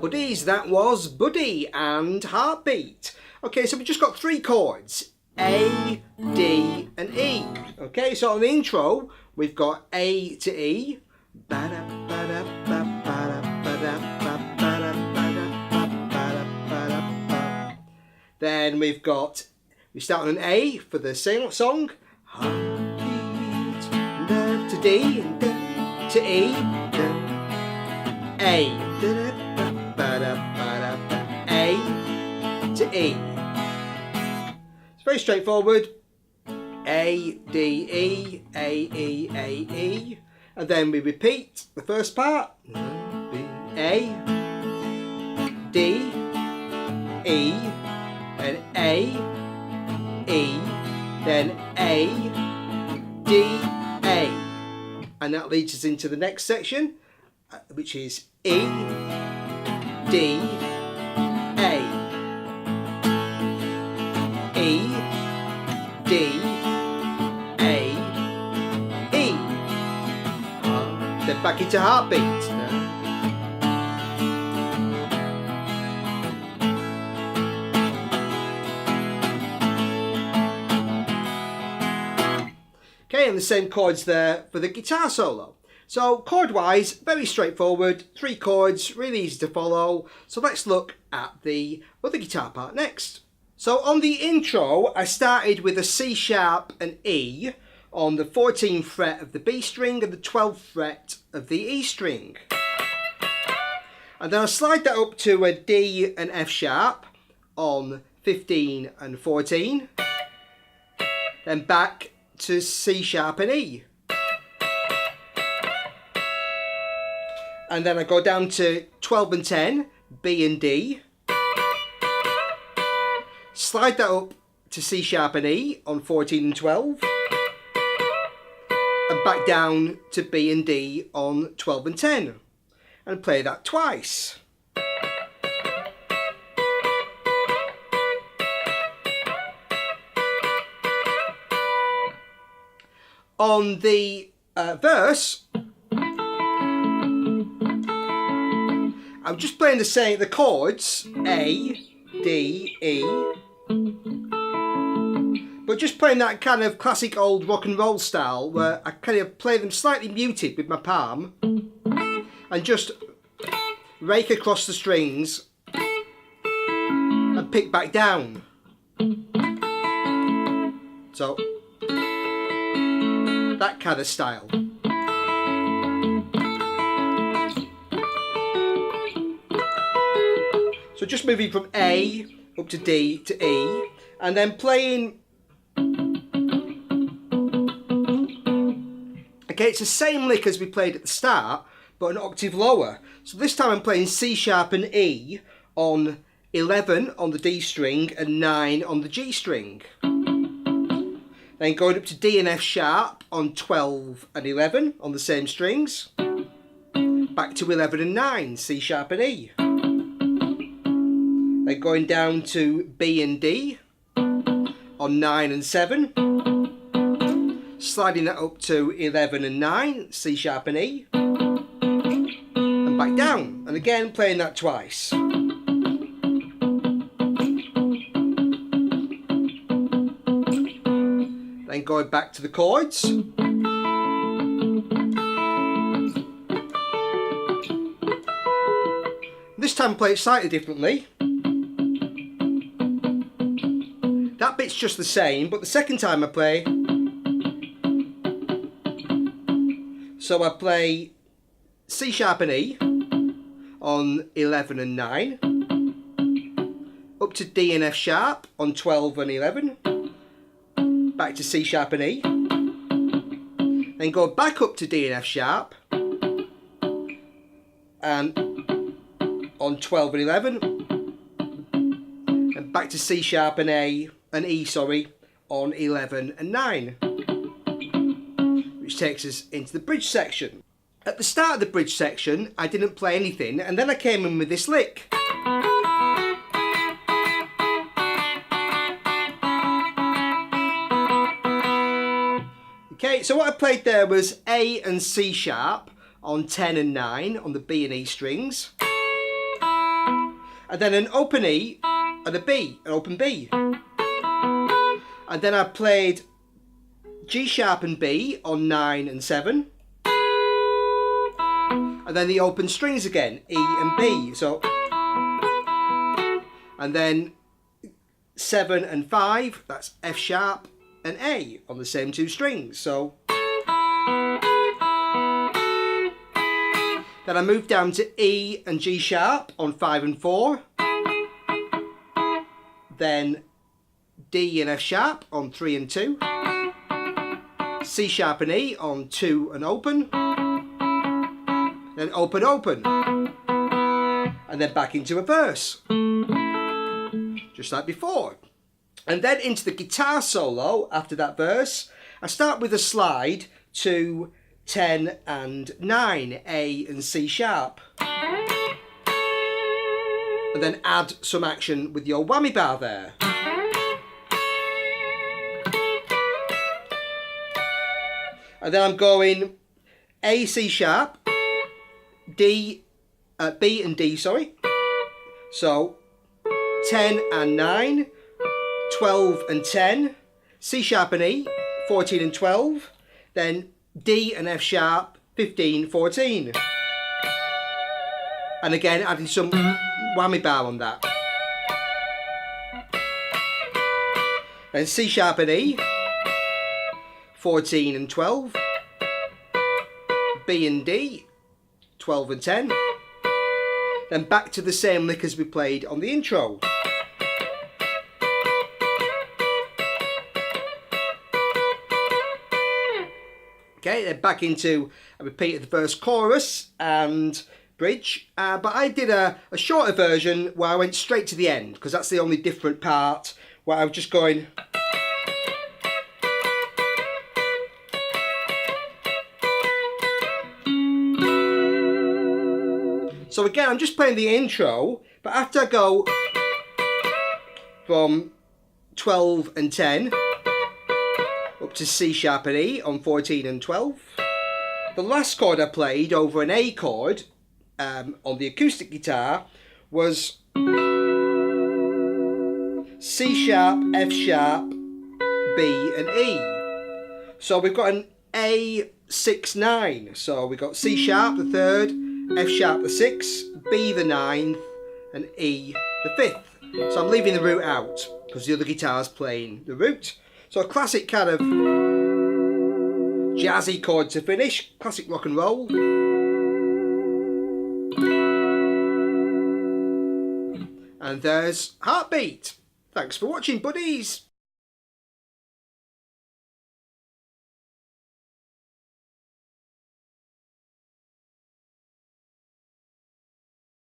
buddies, that was Buddy and Heartbeat. Okay, so we've just got three chords, A, D and E. Okay, so on the intro, we've got A to E. Then we start on an A for the song. Heartbeat, to D, to E, A, A to E. It's very straightforward. A, D, E, A, E, A, E. And then we repeat the first part. A, D, E, and A, E, then A, D, A. And that leads us into the next section, which is E, D, A. E, D, A, E. Then back into Heartbeat. Okay, and the same chords there for the guitar solo. So chord wise, very straightforward, three chords, really easy to follow. So let's look at the other guitar part next. So on the intro, I started with a C sharp and E on the 14th fret of the B string and the 12th fret of the E string. And then I slide that up to a D and F sharp on 15 and 14. Then back to C sharp and E. And then I go down to 12 and 10, B and D. Slide that up to C sharp and E on 14 and 12. And back down to B and D on 12 and 10. And play that twice. On the verse, I'm just playing the chords A, D, E, but just playing that kind of classic old rock and roll style where I kind of play them slightly muted with my palm and just rake across the strings and pick back down. So that kind of style. So just moving from A up to D to E, and then playing. Okay, it's the same lick as we played at the start, but an octave lower. So this time I'm playing C sharp and E on 11 on the D string and 9 on the G string. Then going up to D and F sharp on 12 and 11 on the same strings. Back to 11 and 9, C sharp and E. Then going down to B and D on 9 and 7. Sliding that up to 11 and 9, C sharp and E. And back down. And again playing that twice. Then going back to the chords. This time play it slightly differently. That bit's just the same, but the second time I play, so I play C sharp and E on 11 and 9, up to D and F sharp on 12 and 11, back to C sharp and E, then go back up to D and F sharp, and on 12 and 11, and back to C sharp and E, on 11 and 9, which takes us into the bridge section. At the start of the bridge section, I didn't play anything, and then I came in with this lick. Okay, so what I played there was A and C sharp on 10 and 9 on the B and E strings. and then an open E and a B, an open B. And then I played G sharp and B on 9 and 7. And then the open strings again, E and B. So, and then 7 and 5, that's F sharp and A on the same two strings. So then I moved down to E and G sharp on 5 and 4. Then D and F sharp on 3 and 2. C sharp and E on 2 and open. Then open, open. And then back into a verse. Just like before. And then into the guitar solo after that verse. I start with a slide to 10 and 9, A and C sharp. And then add some action with your whammy bar there. And then I'm going A, C sharp, D, B and D, sorry. So 10 and 9, 12 and 10, C sharp and E, 14 and 12, then D and F sharp, 15, 14. And again, adding some whammy bar on that. Then C sharp and E, 14 and 12, B and D, 12 and 10, then back to the same lick as we played on the intro. Okay, then back into a repeat of the verse, chorus and bridge, but I did a shorter version where I went straight to the end, because that's the only different part, where I was just going. So again, I'm just playing the intro, but after I go from 12 and 10 up to C sharp and E on 14 and 12, the last chord I played over an A chord on the acoustic guitar was C sharp, F sharp, B and E. So we've got an A6-9. So we've got C sharp the third, F sharp the 6th, B the 9th, and E the 5th. So I'm leaving the root out because the other guitar's playing the root. So a classic kind of jazzy chord to finish, classic rock and roll. And there's Heartbeat. Thanks for watching, buddies.